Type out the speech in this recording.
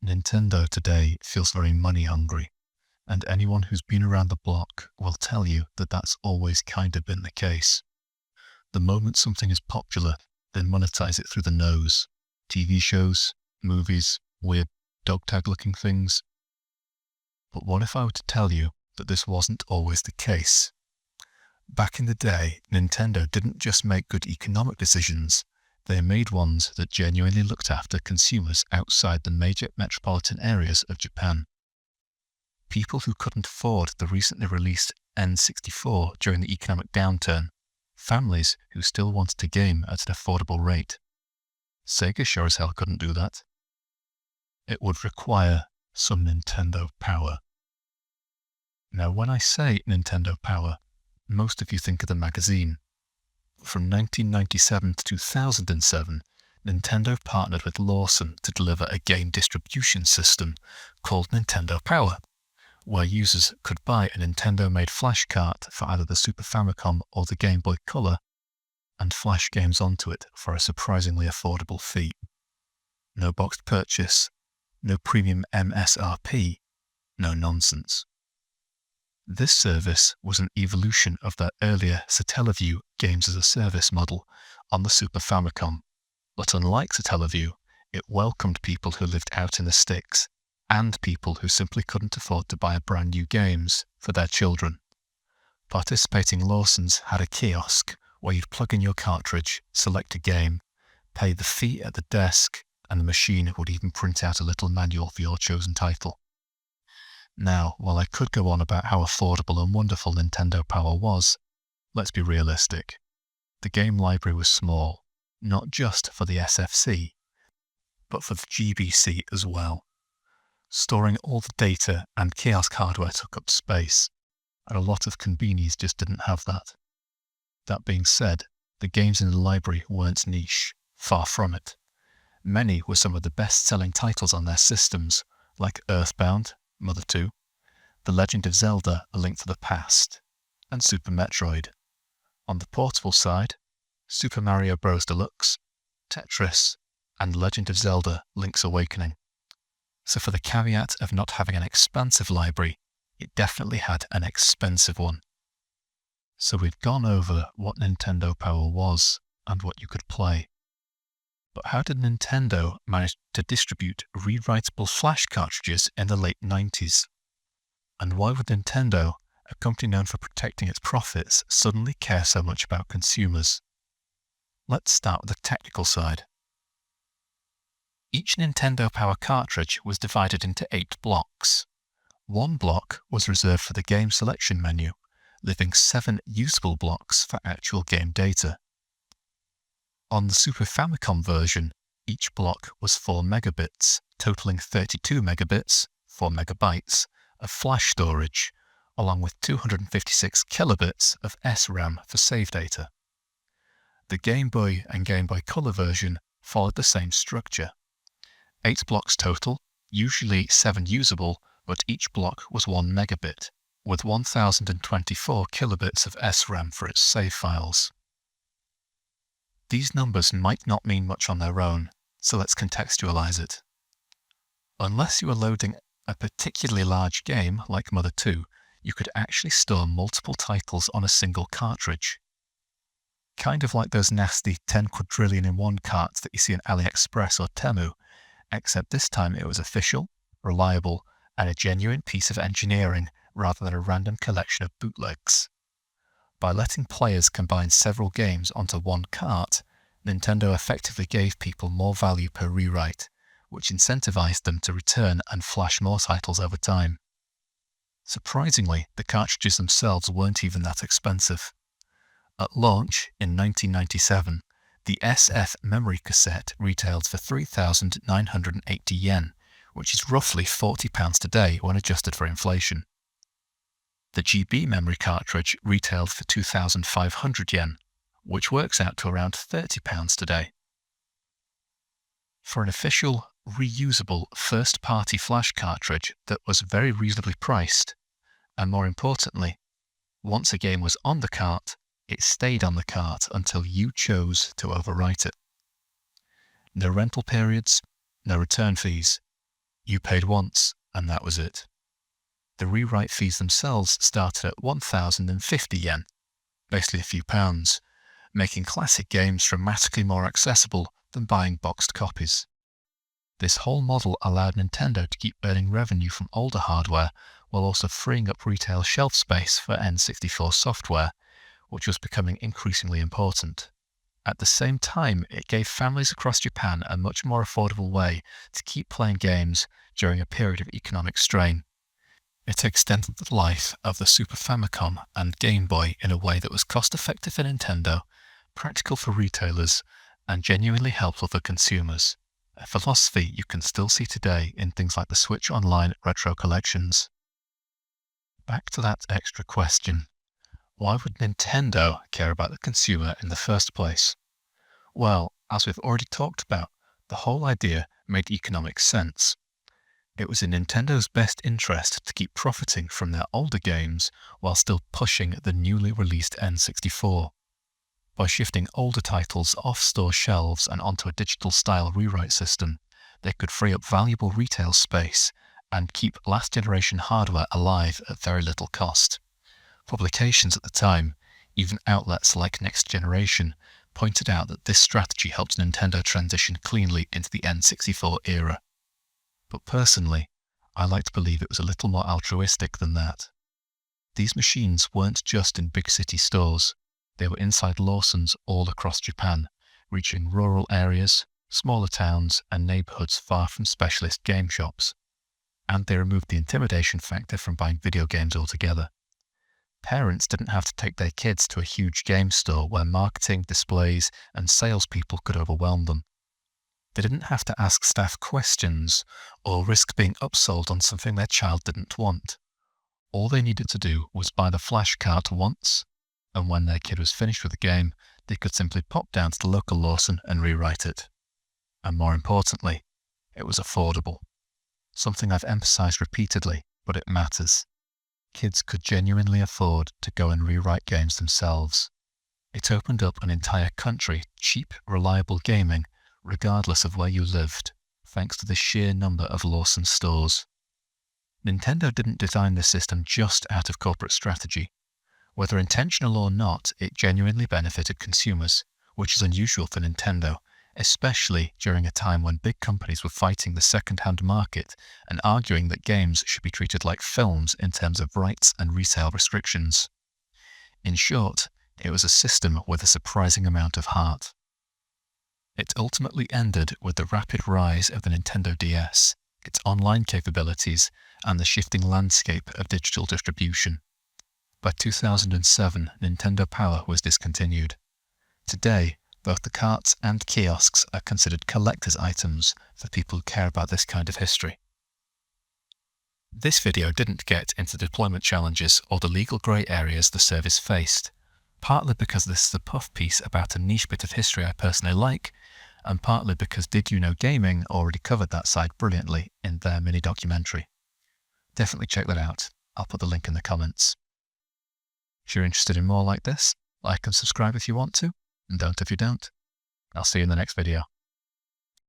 Nintendo today feels very money hungry, and anyone who's been around the block will tell you that that's always kind of been the case. The moment something is popular, they monetize it through the nose. TV shows, movies, weird dog tag looking things. But what if I were to tell you that this wasn't always the case? Back in the day, Nintendo didn't just make good economic decisions, they made ones that genuinely looked after consumers outside the major metropolitan areas of Japan. People who couldn't afford the recently released N64 during the economic downturn, families who still wanted to game at an affordable rate. Sega sure as hell couldn't do that. It would require some Nintendo power. Now when I say Nintendo power, most of you think of the magazine. From 1997 to 2007, Nintendo partnered with Lawson to deliver a game distribution system called Nintendo Power, where users could buy a Nintendo-made flash cart for either the Super Famicom or the Game Boy Color and flash games onto it for a surprisingly affordable fee. No boxed purchase, no premium MSRP, no nonsense. This service was an evolution of their earlier Satellaview games-as-a-service model on the Super Famicom, but unlike Satellaview, it welcomed people who lived out in the sticks and people who simply couldn't afford to buy brand new games for their children. Participating Lawsons had a kiosk where you'd plug in your cartridge, select a game, pay the fee at the desk, and the machine would even print out a little manual for your chosen title. Now, while I could go on about how affordable and wonderful Nintendo Power was, let's be realistic. The game library was small, not just for the SFC, but for the GBC as well. Storing all the data and kiosk hardware took up space, and a lot of convenies just didn't have that. That being said, the games in the library weren't niche, far from it. Many were some of the best-selling titles on their systems, like Earthbound, Mother 2, The Legend of Zelda: A Link to the Past, and Super Metroid. On the portable side, Super Mario Bros. Deluxe, Tetris, and Legend of Zelda: Link's Awakening. So for the caveat of not having an expansive library, it definitely had an expensive one. So we've gone over what Nintendo Power was and what you could play. But how did Nintendo manage to distribute re-writable flash cartridges in the late 90s? And why would Nintendo, a company known for protecting its profits, suddenly care so much about consumers? Let's start with the technical side. Each Nintendo Power cartridge was divided into 8 blocks. One block was reserved for the game selection menu, leaving 7 usable blocks for actual game data. On the Super Famicom version, each block was 4 megabits, totaling 32 megabits, 4 megabytes, of flash storage, along with 256 kilobits of SRAM for save data. The Game Boy and Game Boy Color version followed the same structure. 8 blocks total, usually 7 usable, but each block was 1 megabit, with 1024 kilobits of SRAM for its save files. These numbers might not mean much on their own, so let's contextualize it. Unless you are loading a particularly large game like Mother 2, you could actually store multiple titles on a single cartridge. Kind of like those nasty 10 quadrillion in one carts that you see on AliExpress or Temu, except this time it was official, reliable, and a genuine piece of engineering rather than a random collection of bootlegs. By letting players combine several games onto one cart, Nintendo effectively gave people more value per rewrite, which incentivized them to return and flash more titles over time. Surprisingly, the cartridges themselves weren't even that expensive. At launch in 1997, the SF memory cassette retailed for 3,980 yen, which is roughly £40 today when adjusted for inflation. The GB memory cartridge retailed for 2,500 yen, which works out to around £30 today. For an official, reusable first-party flash cartridge that was very reasonably priced, and more importantly, once a game was on the cart, it stayed on the cart until you chose to overwrite it. No rental periods, no return fees, You paid once, and that was it. The rewrite fees themselves started at 1,050 yen, basically a few pounds, making classic games dramatically more accessible than buying boxed copies. This whole model allowed Nintendo to keep earning revenue from older hardware while also freeing up retail shelf space for N64 software, which was becoming increasingly important. At the same time, it gave families across Japan a much more affordable way to keep playing games during a period of economic strain. It extended the life of the Super Famicom and Game Boy in a way that was cost-effective for Nintendo, practical for retailers, and genuinely helpful for consumers. A philosophy you can still see today in things like the Switch Online retro collections. Back to that extra question. Why would Nintendo care about the consumer in the first place? Well, as we've already talked about, the whole idea made economic sense. It was in Nintendo's best interest to keep profiting from their older games while still pushing the newly released N64. By shifting older titles off store shelves and onto a digital-style rewrite system, they could free up valuable retail space and keep last-generation hardware alive at very little cost. Publications at the time, even outlets like Next Generation, pointed out that this strategy helped Nintendo transition cleanly into the N64 era. But personally, I like to believe it was a little more altruistic than that. These machines weren't just in big city stores. They were inside Lawsons all across Japan, reaching rural areas, smaller towns, and neighborhoods far from specialist game shops. And they removed the intimidation factor from buying video games altogether. Parents didn't have to take their kids to a huge game store where marketing, displays, and salespeople could overwhelm them. They didn't have to ask staff questions or risk being upsold on something their child didn't want. All they needed to do was buy the flash cart once, and when their kid was finished with the game, they could simply pop down to the local Lawson and rewrite it. And more importantly, it was affordable. Something I've emphasized repeatedly, but it matters. Kids could genuinely afford to go and rewrite games themselves. It opened up an entire country to cheap, reliable gaming, regardless of where you lived, thanks to the sheer number of Lawson stores. Nintendo didn't design this system just out of corporate strategy. Whether intentional or not, it genuinely benefited consumers, which is unusual for Nintendo, especially during a time when big companies were fighting the second-hand market and arguing that games should be treated like films in terms of rights and resale restrictions. In short, it was a system with a surprising amount of heart. It ultimately ended with the rapid rise of the Nintendo DS, its online capabilities, and the shifting landscape of digital distribution. By 2007, Nintendo Power was discontinued. Today, both the carts and kiosks are considered collector's items for people who care about this kind of history. This video didn't get into deployment challenges or the legal grey areas the service faced, partly because this is a puff piece about a niche bit of history I personally like, and partly because Did You Know Gaming already covered that side brilliantly in their mini-documentary. Definitely check that out. I'll put the link in the comments. If you're interested in more like this, like and subscribe if you want to, and don't if you don't. I'll see you in the next video.